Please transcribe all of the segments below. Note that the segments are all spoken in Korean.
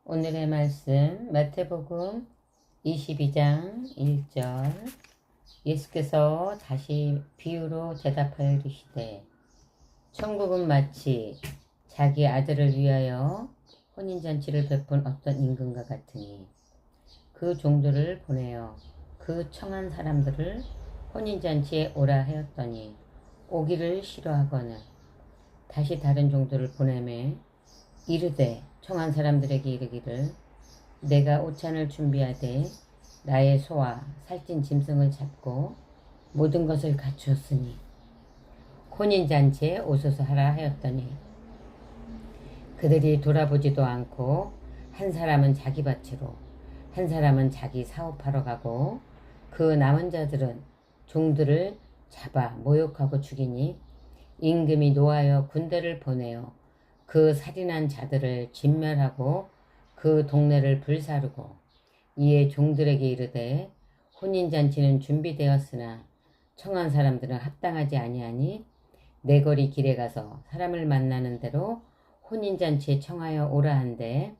오늘의 말씀 마태복음 22장 1절. 예수께서 다시 비유로 대답하여 이르시되 천국은 마치 자기 아들을 위하여 혼인잔치를 베푼 어떤 임금과 같으니 그 종들을 보내어 그 청한 사람들을 혼인잔치에 오라 하였더니 오기를 싫어하거늘 다시 다른 종들을 보내매 이르되 청한 사람들에게 이르기를 내가 오찬을 준비하되 나의 소와 살찐 짐승을 잡고 모든 것을 갖추었으니 혼인잔치에 오소서 하라 하였더니 그들이 돌아보지도 않고 한 사람은 자기 밭으로 한 사람은 자기 사업하러 가고 그 남은 자들은 종들을 잡아 모욕하고 죽이니 임금이 노하여 군대를 보내어 그 살인한 자들을 진멸하고 그 동네를 불사르고 이에 종들에게 이르되 혼인잔치는 준비되었으나 청한 사람들은 합당하지 아니하니 내 거리 길에 가서 사람을 만나는 대로 혼인잔치에 청하여 오라 한데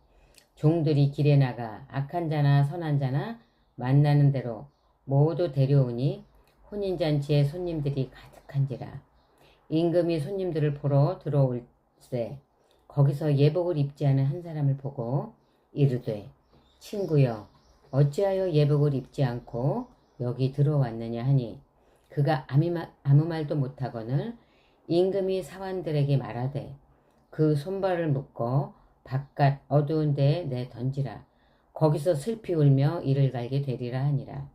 종들이 길에 나가 악한 자나 선한 자나 만나는 대로 모두 데려오니 혼인잔치에 손님들이 가득한지라. 임금이 손님들을 보러 들어올세 거기서 예복을 입지 않은 한 사람을 보고 이르되 친구여 어찌하여 예복을 입지 않고 여기 들어왔느냐 하니 그가 아무 말도 못하거늘 임금이 사환들에게 말하되 그 손발을 묶어 바깥 어두운 데에 내 던지라. 거기서 슬피 울며 이를 갈게 되리라 하니라.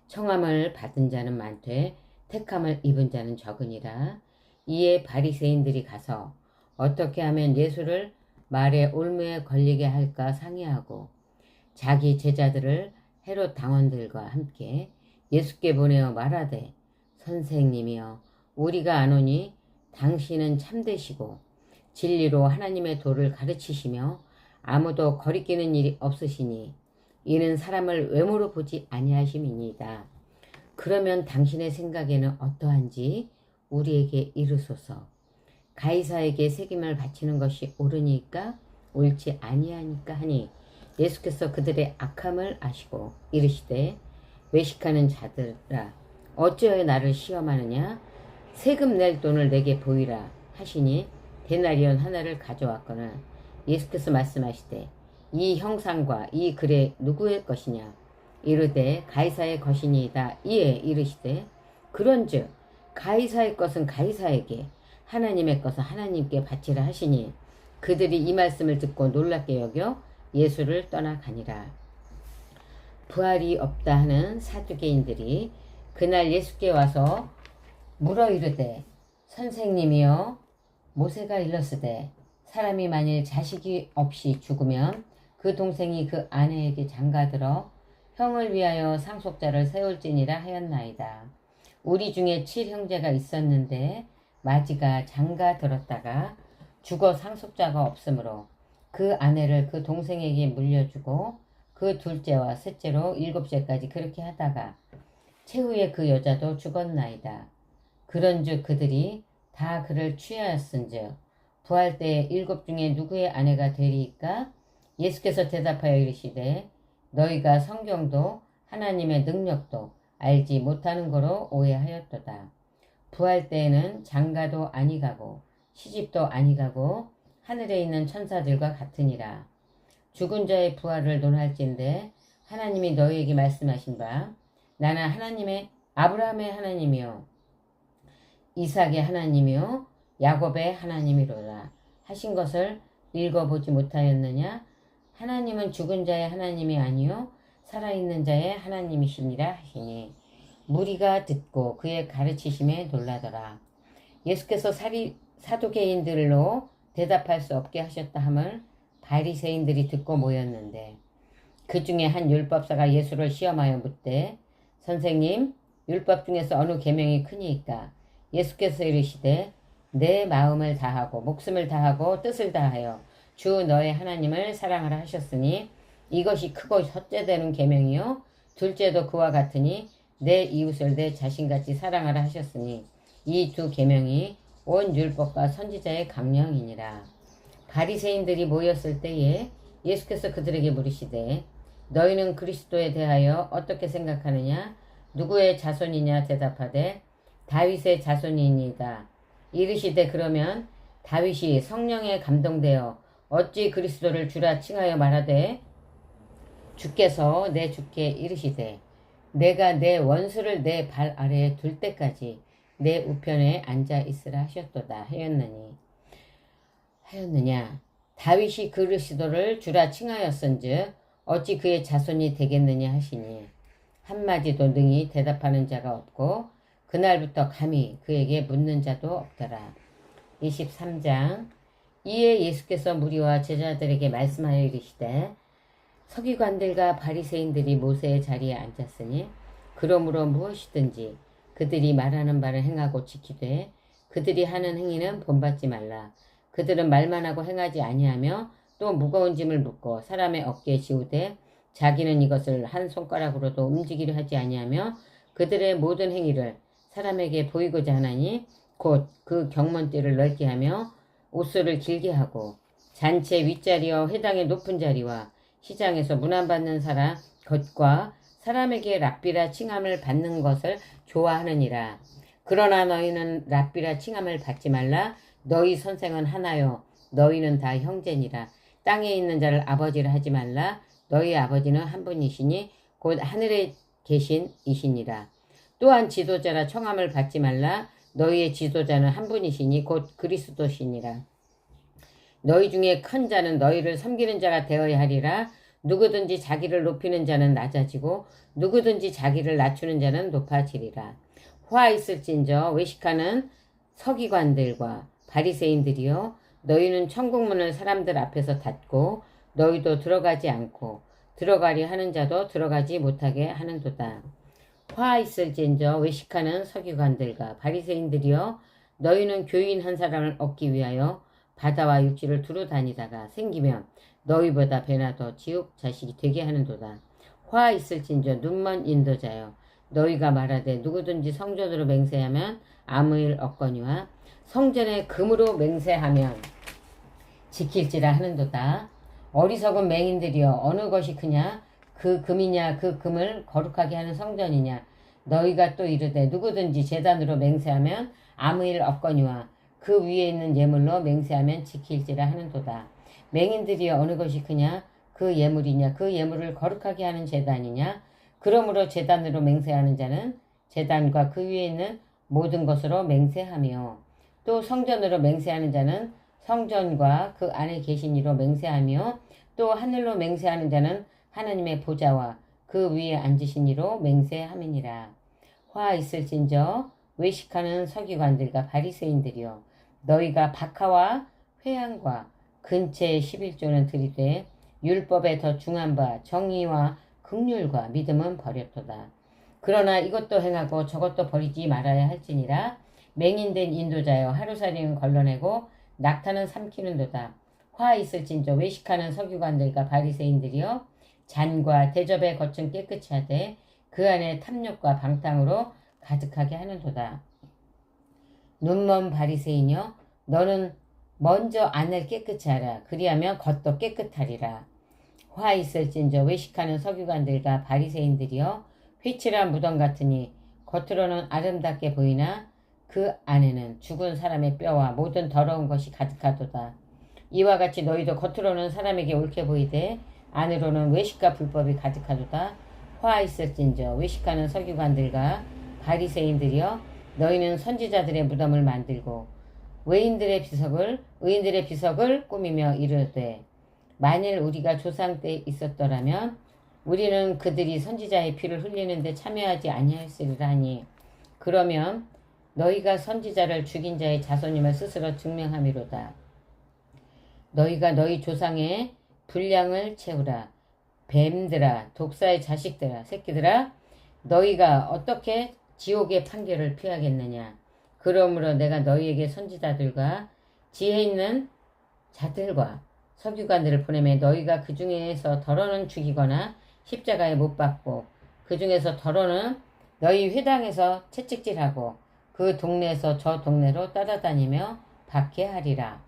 청함을 받은 자는 많되 택함을 입은 자는 적으니라. 이에 바리새인들이 가서 어떻게 하면 예수를 말의 올무에 걸리게 할까 상의하고 자기 제자들을 헤롯 당원들과 함께 예수께 보내어 말하되 선생님이여 우리가 아노니 당신은 참되시고 진리로 하나님의 도를 가르치시며 아무도 거리끼는 일이 없으시니 이는 사람을 외모로 보지 아니하심이니이다. 그러면 당신의 생각에는 어떠한지 우리에게 이르소서. 가이사에게 책임을 바치는 것이 옳으니까 옳지 아니하니까 하니 예수께서 그들의 악함을 아시고 이르시되 외식하는 자들아 어찌하여 나를 시험하느냐 세금 낼 돈을 내게 보이라 하시니 데나리온 하나를 가져왔거늘 예수께서 말씀하시되 이 형상과 이 글의 누구의 것이냐 이르되 가이사의 것이니이다. 이에 이르시되 그런즉 가이사의 것은 가이사에게 하나님의 것은 하나님께 바치라 하시니 그들이 이 말씀을 듣고 놀랍게 여겨 예수를 떠나가니라. 부활이 없다 하는 사두개인들이 그날 예수께 와서 물어 이르되 선생님이여 모세가 일렀으되 사람이 만일 자식이 없이 죽으면 그 동생이 그 아내에게 장가들어 형을 위하여 상속자를 세울지니라 하였나이다. 우리 중에 7형제가 있었는데 마지가 장가 들었다가 죽어 상속자가 없으므로 그 아내를 그 동생에게 물려주고 그 둘째와 셋째로 7째까지 그렇게 하다가 최후에 그 여자도 죽었나이다. 그런즉 그들이 다 그를 취하였은즉 부활 때에 7 중에 누구의 아내가 되리이까? 예수께서 대답하여 이르시되 너희가 성경도 하나님의 능력도 알지 못하는 거로 오해하였도다. 부활 때에는 장가도 아니가고 시집도 아니가고 하늘에 있는 천사들과 같으니라. 죽은 자의 부활을 논할진대 하나님이 너희에게 말씀하신 바 나는 하나님의 아브라함의 하나님이요 이삭의 하나님이요 야곱의 하나님이로다 하신 것을 읽어보지 못하였느냐? 하나님은 죽은 자의 하나님이 아니요 살아있는 자의 하나님이시니라 하시니 무리가 듣고 그의 가르치심에 놀라더라. 예수께서 사두개인들로 대답할 수 없게 하셨다 함을 바리새인들이 듣고 모였는데 그 중에 한 율법사가 예수를 시험하여 묻되 선생님 율법 중에서 어느 계명이 크니이까? 예수께서 이르시되 내 마음을 다하고 목숨을 다하고 뜻을 다하여 주 너의 하나님을 사랑하라 하셨으니 이것이 크고 첫째 되는 계명이요 둘째도 그와 같으니 내 이웃을 내 자신같이 사랑하라 하셨으니 이 두 계명이 온 율법과 선지자의 강령이니라. 바리새인들이 모였을 때에 예수께서 그들에게 물으시되 너희는 그리스도에 대하여 어떻게 생각하느냐? 누구의 자손이냐? 대답하되 다윗의 자손이니이다. 이르시되 그러면 다윗이 성령에 감동되어 어찌 그리스도를 주라 칭하여 말하되 주께서 내 주께 이르시되 내가 내 원수를 내 발 아래에 둘 때까지 내 우편에 앉아 있으라 하셨도다 하였느냐? 다윗이 그리스도를 주라 칭하였은즉 어찌 그의 자손이 되겠느냐 하시니 한마디도 능히 대답하는 자가 없고 그날부터 감히 그에게 묻는 자도 없더라. 23장. 이에 예수께서 무리와 제자들에게 말씀하여 이르시되 서기관들과 바리새인들이 모세의 자리에 앉았으니 그러므로 무엇이든지 그들이 말하는 바를 행하고 지키되 그들이 하는 행위는 본받지 말라. 그들은 말만 하고 행하지 아니하며 또 무거운 짐을 묻고 사람의 어깨에 지우되 자기는 이것을 한 손가락으로도 움직이려 하지 아니하며 그들의 모든 행위를 사람에게 보이고자 하나니 곧 그 경문띠를 넓게 하며 옷소를 길게 하고 잔치 윗자리와 회당의 높은 자리와 시장에서 문안받는 사람 것과 사람에게 랍비라 칭함을 받는 것을 좋아하느니라. 그러나 너희는 랍비라 칭함을 받지 말라. 너희 선생은 하나요 너희는 다 형제니라. 땅에 있는 자를 아버지라 하지 말라. 너희 아버지는 한 분이시니 곧 하늘에 계신 이시니라. 또한 지도자라 청함을 받지 말라. 너희의 지도자는 한 분이시니 곧 그리스도시니라. 너희 중에 큰 자는 너희를 섬기는 자가 되어야 하리라. 누구든지 자기를 높이는 자는 낮아지고 누구든지 자기를 낮추는 자는 높아지리라. 화 있을진저 외식하는 서기관들과 바리새인들이여 너희는 천국문을 사람들 앞에서 닫고 너희도 들어가지 않고 들어가려 하는 자도 들어가지 못하게 하는도다. 화 있을진저 외식하는 서기관들과 바리새인들이여 너희는 교인 한 사람을 얻기 위하여 바다와 육지를 두루 다니다가 생기면 너희보다 배나 더 지옥 자식이 되게 하는도다. 화 있을진저 눈먼 인도자여 너희가 말하되 누구든지 성전으로 맹세하면 아무 일 없거니와 성전에 금으로 맹세하면 지킬지라 하는도다. 어리석은 맹인들이여 어느 것이 크냐? 그 금이냐 그 금을 거룩하게 하는 성전이냐? 너희가 또 이르되 누구든지 제단으로 맹세하면 아무 일 없거니와 그 위에 있는 예물로 맹세하면 지킬지라 하는도다. 맹인들이여 어느 것이 크냐? 그 예물이냐 그 예물을 거룩하게 하는 제단이냐? 그러므로 제단으로 맹세하는 자는 제단과 그 위에 있는 모든 것으로 맹세하며 또 성전으로 맹세하는 자는 성전과 그 안에 계신 이로 맹세하며 또 하늘로 맹세하는 자는 하나님의 보좌와 그 위에 앉으신 이로 맹세함이니라. 화 있을진저 외식하는 서기관들과 바리새인들이여 너희가 박하와 회양과 근체의 11조는 들이되 율법에 더 중한 바 정의와 긍휼과 믿음은 버렸도다. 그러나 이것도 행하고 저것도 버리지 말아야 할지니라. 맹인된 인도자여 하루살이는 걸러내고 낙타는 삼키는도다. 화 있을진저 외식하는 서기관들과 바리새인들이여 잔과 대접의 겉은 깨끗이 하되 그 안에 탐욕과 방탕으로 가득하게 하는도다. 눈먼 바리새인여 너는 먼저 안을 깨끗이 하라. 그리하면 겉도 깨끗하리라. 화 있을진저 외식하는 서기관들과 바리새인들이여 휘칠한 무덤 같으니 겉으로는 아름답게 보이나 그 안에는 죽은 사람의 뼈와 모든 더러운 것이 가득하도다. 이와 같이 너희도 겉으로는 사람에게 옳게 보이되 안으로는 외식과 불법이 가득하도다. 화 있을진저 외식하는 서기관들과 바리새인들이여 너희는 선지자들의 무덤을 만들고 의인들의 비석을 꾸미며 이르되 만일 우리가 조상 때 있었더라면 우리는 그들이 선지자의 피를 흘리는데 참여하지 아니하였으리라 하니 그러면 너희가 선지자를 죽인 자의 자손임을 스스로 증명함이로다. 너희가 너희 조상의 분량을 채우라. 뱀들아 독사의 자식들아 새끼들아 너희가 어떻게 지옥의 판결을 피하겠느냐. 그러므로 내가 너희에게 선지자들과 지혜 있는 자들과 서기관들을 보내매 너희가 그 중에서 더러는 죽이거나 십자가에 못 박고 그 중에서 더러는 너희 회당에서 채찍질하고 그 동네에서 저 동네로 따라다니며 박해하리라.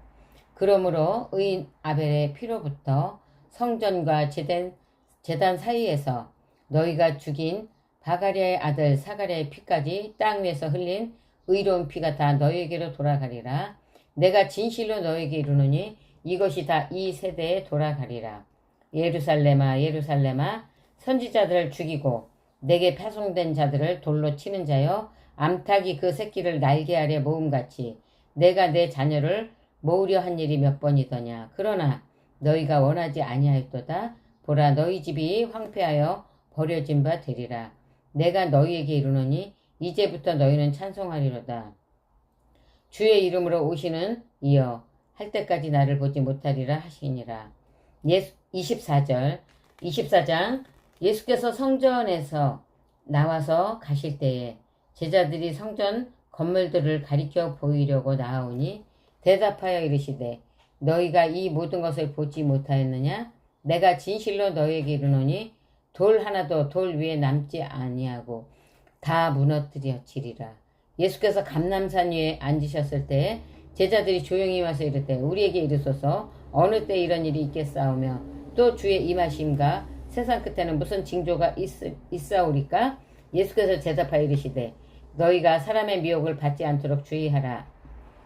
그러므로 의인 아벨의 피로부터 성전과 제단 사이에서 너희가 죽인 바가랴의 아들 사가랴의 피까지 땅 위에서 흘린 의로운 피가 다 너희에게로 돌아가리라. 내가 진실로 너희에게 이르노니 이것이 다 이 세대에 돌아가리라. 예루살렘아 예루살렘아 선지자들을 죽이고 내게 파송된 자들을 돌로 치는 자여 암탉이 그 새끼를 날개 아래 모음같이 내가 내 자녀를 모으려 한 일이 몇 번이더냐. 그러나 너희가 원하지 아니하였도다. 보라 너희 집이 황폐하여 버려진 바 되리라. 내가 너희에게 이르노니 이제부터 너희는 찬송하리로다. 주의 이름으로 오시는 이여 할 때까지 나를 보지 못하리라 하시니라. 24장 예수께서 성전에서 나와서 가실 때에 제자들이 성전 건물들을 가리켜 보이려고 나아오니 대답하여 이르시되 너희가 이 모든 것을 보지 못하였느냐? 내가 진실로 너희에게 이르노니 돌 하나도 돌 위에 남지 아니하고 다 무너뜨려지리라. 예수께서 감람산 위에 앉으셨을 때에 제자들이 조용히 와서 이르되 우리에게 이르소서 어느 때 이런 일이 있겠사오며 또 주의 임하심과 세상 끝에는 무슨 징조가 있사오리까? 예수께서 대답하여 이르시되 너희가 사람의 미혹을 받지 않도록 주의하라.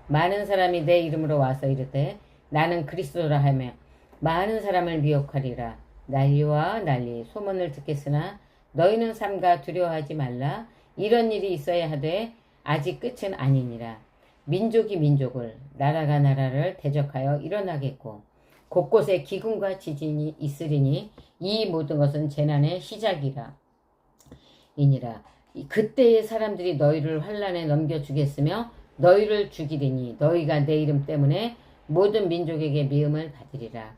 많은 사람이 내 이름으로 와서 이르되 나는 그리스도라 하며 많은 사람을 미혹하리라. 난리와 난리 소문을 듣겠으나 너희는 삼가 두려워하지 말라. 이런 일이 있어야 하되 아직 끝은 아니니라. 민족이 민족을 나라가 나라를 대적하여 일어나겠고 곳곳에 기근과 지진이 있으리니 이 모든 것은 재난의 시작이라. 이니라. 그때의 사람들이 너희를 환난에 넘겨주겠으며 너희를 죽이리니 너희가 내 이름 때문에 모든 민족에게 미움을 받으리라.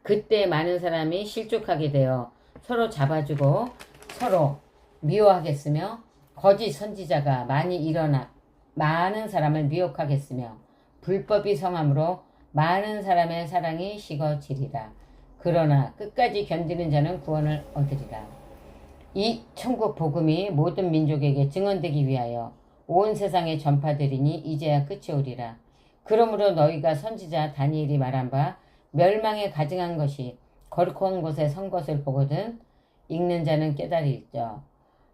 그때 많은 사람이 실족하게 되어 서로 잡아주고 서로 미워하겠으며 거짓 선지자가 많이 일어나 많은 사람을 미혹하겠으며 불법이 성함으로 많은 사람의 사랑이 식어지리라. 그러나 끝까지 견디는 자는 구원을 얻으리라. 이 천국 복음이 모든 민족에게 증언되기 위하여 온 세상에 전파되리니 이제야 끝이 오리라. 그러므로 너희가 선지자 다니엘이 말한 바 멸망에 가증한 것이 거룩한 곳에 선 것을 보거든 읽는 자는 깨달을지어.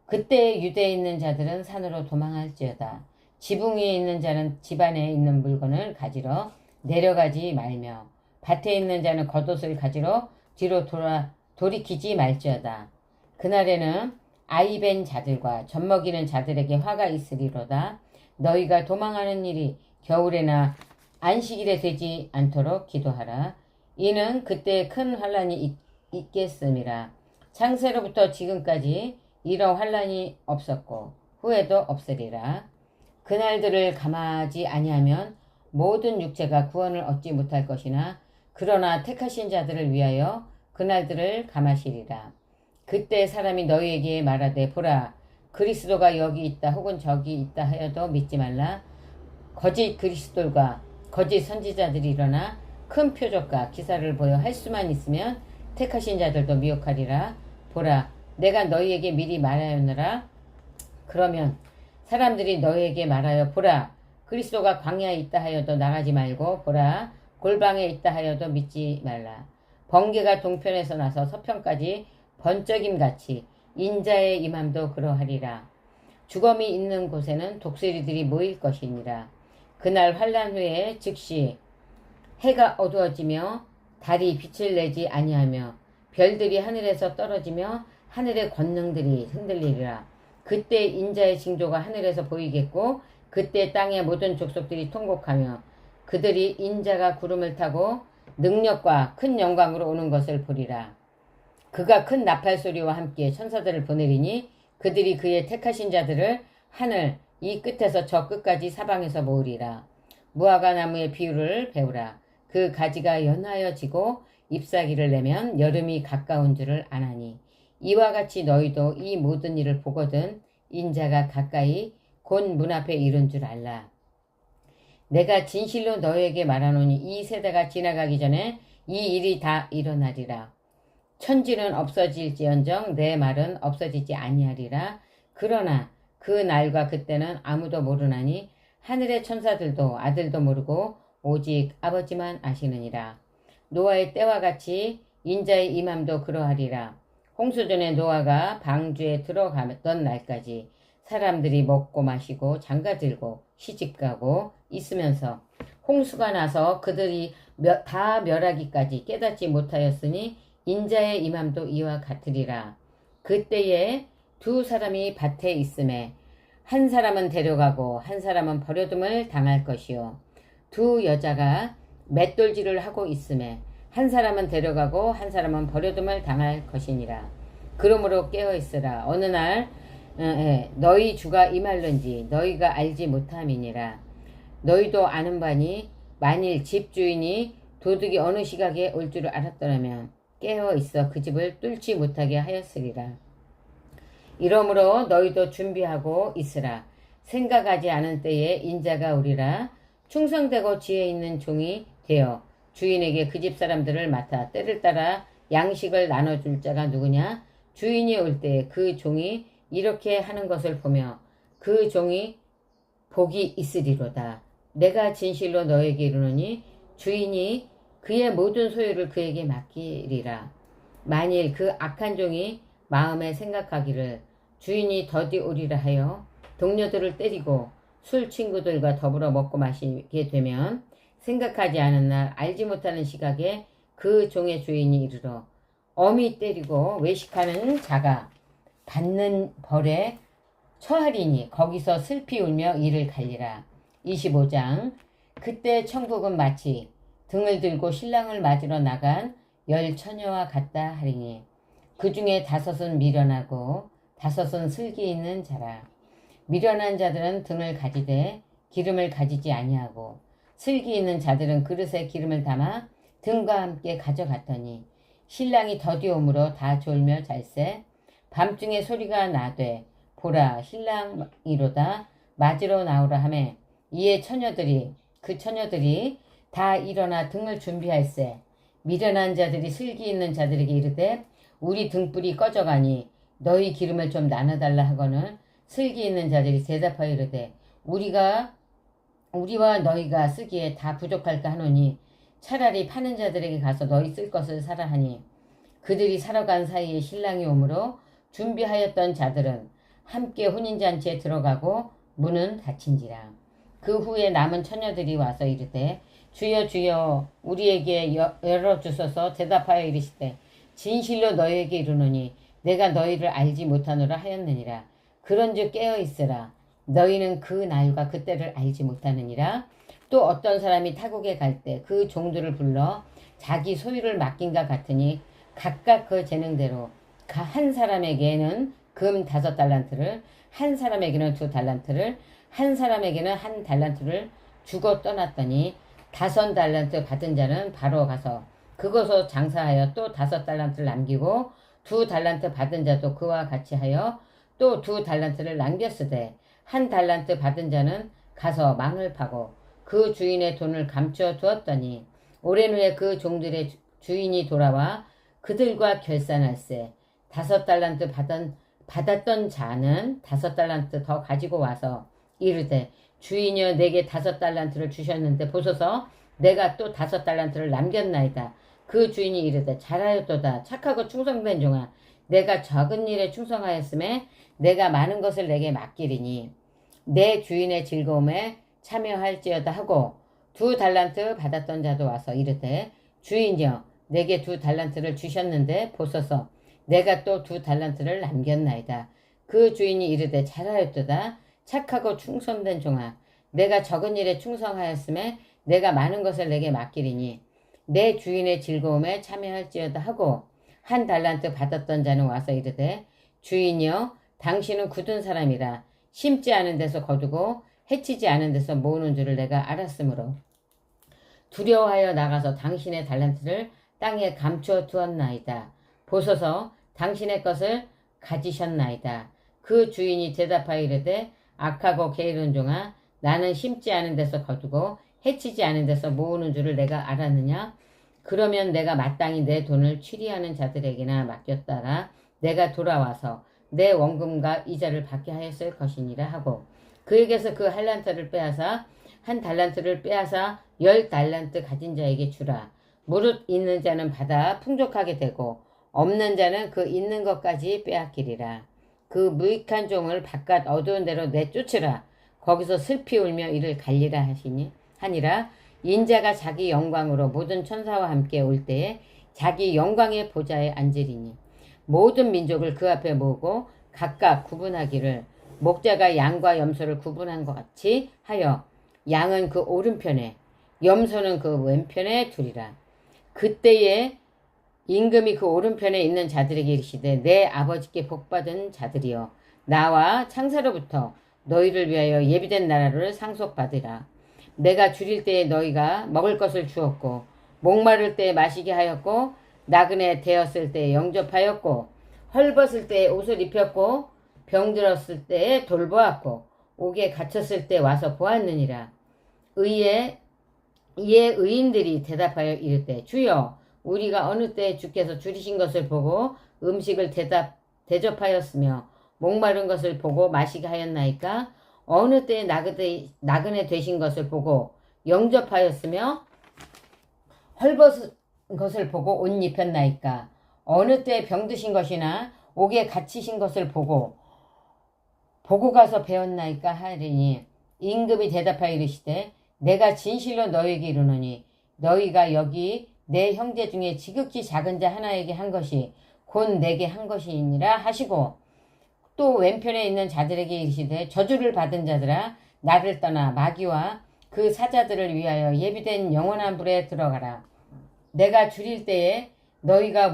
그때 유대에 있는 자들은 산으로 도망할지어다. 지붕 위에 있는 자는 집 안에 있는 물건을 가지러 내려가지 말며 밭에 있는 자는 겉옷을 가지러 뒤로 돌이키지 말지어다. 그날에는 아이벤 자들과 젖먹이는 자들에게 화가 있으리로다. 너희가 도망하는 일이 겨울에나 안식일에 되지 않도록 기도하라. 이는 그때 큰 환란이 있겠음이라. 창세로부터 지금까지 이런 환란이 없었고 후에도 없으리라. 그날들을 감하지 아니하면 모든 육체가 구원을 얻지 못할 것이나 그러나 택하신 자들을 위하여 그날들을 감하시리라. 그때 사람이 너희에게 말하되 보라 그리스도가 여기 있다 혹은 저기 있다 하여도 믿지 말라. 거짓 그리스도가 거짓 선지자들이 일어나 큰 표적과 기사를 보여 할 수만 있으면 택하신 자들도 미혹하리라. 보라 내가 너희에게 미리 말하였느라. 그러면 사람들이 너희에게 말하여 보라 그리스도가 광야에 있다 하여도 나가지 말고 보라 골방에 있다 하여도 믿지 말라. 번개가 동편에서 나서 서편까지 번쩍임같이 인자의 임함도 그러하리라. 죽음이 있는 곳에는 독수리들이 모일 것이니라. 그날 환난 후에 즉시 해가 어두워지며 달이 빛을 내지 아니하며 별들이 하늘에서 떨어지며 하늘의 권능들이 흔들리리라. 그때 인자의 징조가 하늘에서 보이겠고 그때 땅의 모든 족속들이 통곡하며 그들이 인자가 구름을 타고 능력과 큰 영광으로 오는 것을 보리라. 그가 큰 나팔 소리와 함께 천사들을 보내리니 그들이 그의 택하신 자들을 하늘 이 끝에서 저 끝까지 사방에서 모으리라. 무화과 나무의 비유를 배우라. 그 가지가 연하여지고 잎사귀를 내면 여름이 가까운 줄을 아나니 이와 같이 너희도 이 모든 일을 보거든 인자가 가까이 곧 문 앞에 이른 줄 알라. 내가 진실로 너희에게 말하노니 이 세대가 지나가기 전에 이 일이 다 일어나리라. 천지는 없어질지언정 내 말은 없어지지 아니하리라. 그러나 그 날과 그때는 아무도 모르나니 하늘의 천사들도 아들도 모르고 오직 아버지만 아시느니라. 노아의 때와 같이 인자의 임함도 그러하리라. 홍수전에 노아가 방주에 들어가던 날까지 사람들이 먹고 마시고 장가들고 시집가고 있으면서 홍수가 나서 그들이 다 멸하기까지 깨닫지 못하였으니 인자의 임함도 이와 같으리라. 그때에 두 사람이 밭에 있음에 한 사람은 데려가고 한 사람은 버려둠을 당할 것이요. 두 여자가 맷돌질을 하고 있음에 한 사람은 데려가고 한 사람은 버려둠을 당할 것이니라. 그러므로 깨어있으라. 어느 날 너희 주가 임할는지 너희가 알지 못함이니라. 너희도 아는 바니 만일 집주인이 도둑이 어느 시각에 올 줄을 알았더라면 깨어있어 그 집을 뚫지 못하게 하였으리라. 이러므로 너희도 준비하고 있으라. 생각하지 않은 때에 인자가 오리라. 충성되고 지혜 있는 종이 되어 주인에게 그 집 사람들을 맡아 때를 따라 양식을 나눠줄 자가 누구냐? 주인이 올 때 그 종이 이렇게 하는 것을 보며 그 종이 복이 있으리로다. 내가 진실로 너에게 이르노니 주인이 그의 모든 소유를 그에게 맡기리라. 만일 그 악한 종이 마음에 생각하기를 주인이 더디 오리라 하여 동료들을 때리고 술 친구들과 더불어 먹고 마시게 되면 생각하지 않은 날 알지 못하는 시각에 그 종의 주인이 이르러 엄히 때리고 외식하는 자가 받는 벌에 처하리니 거기서 슬피 울며 이를 갈리라. 25장. 그때 천국은 마치 등을 들고 신랑을 맞으러 나간 10처녀와 같다 하리니 그 중에 5은 미련하고 5은 슬기 있는 자라. 미련한 자들은 등을 가지되 기름을 가지지 아니하고 슬기 있는 자들은 그릇에 기름을 담아 등과 함께 가져갔더니 신랑이 더디오므로 다 졸며 잘세. 밤중에 소리가 나되 보라 신랑이로다 맞으러 나오라 하매 이에 그 처녀들이 다 일어나 등을 준비할세. 미련한 자들이 슬기 있는 자들에게 이르되 우리 등불이 꺼져가니 너희 기름을 좀 나눠달라 하거늘 슬기 있는 자들이 대답하여 이르되 우리와 너희가 쓰기에 다 부족할까 하노니 차라리 파는 자들에게 가서 너희 쓸 것을 사라 하니 그들이 사러 간 사이에 신랑이 오므로 준비하였던 자들은 함께 혼인잔치에 들어가고 문은 닫힌지라. 그 후에 남은 처녀들이 와서 이르되 주여 주여 우리에게 열어주소서. 대답하여 이르시되 진실로 너희에게 이르노니 내가 너희를 알지 못하노라 하였느니라. 그런즉 깨어있으라. 너희는 그 날과 그때를 알지 못하느니라. 또 어떤 사람이 타국에 갈 때 그 종들을 불러 자기 소유를 맡긴가 같으니 각각 그 재능대로 한 사람에게는 금 5달란트를 한 사람에게는 2달란트를 한 사람에게는 1달란트를 주고 떠났더니 5달란트 받은 자는 바로 가서 그곳으로 장사하여 또 5달란트를 남기고 2달란트 받은 자도 그와 같이 하여 또 2달란트를 남겼으되 1달란트 받은 자는 가서 망을 파고 그 주인의 돈을 감추어 두었더니 오랜 후에 그 종들의 주인이 돌아와 그들과 결산할세. 5달란트 받았던 자는 5달란트 더 가지고 와서 이르되 주인이여 내게 5달란트를 주셨는데 보소서 내가 또 5달란트를 남겼나이다. 그 주인이 이르되 잘하였도다. 착하고 충성된 종아 내가 적은 일에 충성하였음에 내가 많은 것을 내게 맡기리니 내 주인의 즐거움에 참여할지어다 하고 2달란트 받았던 자도 와서 이르되 주인이여 내게 2달란트를 주셨는데 보소서 내가 또 2달란트를 남겼나이다. 그 주인이 이르되 잘하였도다. 착하고 충성된 종아 내가 적은 일에 충성하였음에 내가 많은 것을 내게 맡기리니 내 주인의 즐거움에 참여할지어다 하고 1달란트 받았던 자는 와서 이르되 주인이여 당신은 굳은 사람이라 심지 않은 데서 거두고 해치지 않은 데서 모으는 줄을 내가 알았으므로 두려워하여 나가서 당신의 달란트를 땅에 감추어 두었나이다. 보소서 당신의 것을 가지셨나이다. 그 주인이 대답하여 이르되 악하고 게으른 종아 나는 심지 않은 데서 거두고 해치지 않은 데서 모으는 줄을 내가 알았느냐? 그러면 내가 마땅히 내 돈을 취리하는 자들에게나 맡겼다라 내가 돌아와서 내 원금과 이자를 받게 하였을 것이니라 하고 그에게서 그 할란트를 빼앗아 한 달란트를 빼앗아 10달란트 가진 자에게 주라. 무릇 있는 자는 받아 풍족하게 되고 없는 자는 그 있는 것까지 빼앗기리라. 그 무익한 종을 바깥 어두운 데로 내쫓으라. 거기서 슬피 울며 이를 갈리라 하니라. 인자가 자기 영광으로 모든 천사와 함께 올 때에 자기 영광의 보좌에 앉으리니 모든 민족을 그 앞에 모으고 각각 구분하기를 목자가 양과 염소를 구분한 것 같이 하여 양은 그 오른편에 염소는 그 왼편에 두리라. 그때에 임금이 그 오른편에 있는 자들에게 이르시되 내 아버지께 복받은 자들이여 나와 창세로부터 너희를 위하여 예비된 나라를 상속받으라. 내가 줄일 때에 너희가 먹을 것을 주었고 목마를 때에 마시게 하였고 나그네 되었을 때에 영접하였고 헐벗을 때에 옷을 입혔고 병들었을 때에 돌보았고 옥에 갇혔을 때 와서 보았느니라. 이에 의인들이 대답하여 이르되 주여 우리가 어느 때에 주께서 줄이신 것을 보고 음식을 대접하였으며 목마른 것을 보고 마시게 하였나이까? 어느 때에 나그네 되신 것을 보고 영접하였으며 헐벗은 것을 보고 옷 입혔나이까? 어느 때에 병드신 것이나 옥에 갇히신 것을 보고 가서 배웠나이까 하리니 임금이 대답하여 이르시되 내가 진실로 너희에게 이르노니 너희가 여기 내 형제 중에 지극히 작은 자 하나에게 한 것이 곧 내게 한 것이니라 하시고 또 왼편에 있는 자들에게 이르시되 저주를 받은 자들아 나를 떠나 마귀와 그 사자들을 위하여 예비된 영원한 불에 들어가라. 내가 줄일 때에 너희가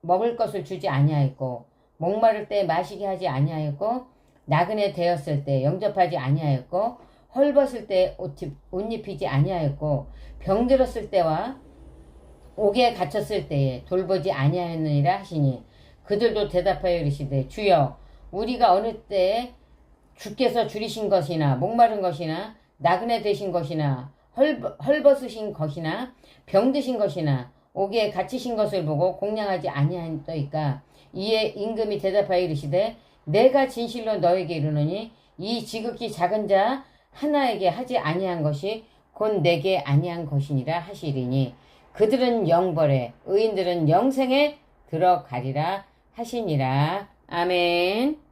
먹을 것을 주지 아니하였고 목마를 때 마시게 하지 아니하였고 나그네 되었을 때 영접하지 아니하였고 헐벗을 때 옷 입히지 아니하였고 병들었을 때와 옥에 갇혔을 때에 돌보지 아니하였느니라 하시니 그들도 대답하여 이르시되 주여 우리가 어느 때에 주께서 줄이신 것이나 목마른 것이나 나그네 되신 것이나 헐벗으신 것이나 병드신 것이나 옥에 갇히신 것을 보고 공양하지 아니하였더이까. 이에 임금이 대답하여 이르시되 내가 진실로 너에게 이르노니 이 지극히 작은 자 하나에게 하지 아니한 것이 곧 내게 아니한 것이니라 하시리니 그들은 영벌에 의인들은 영생에 들어가리라 하시니라. 아멘.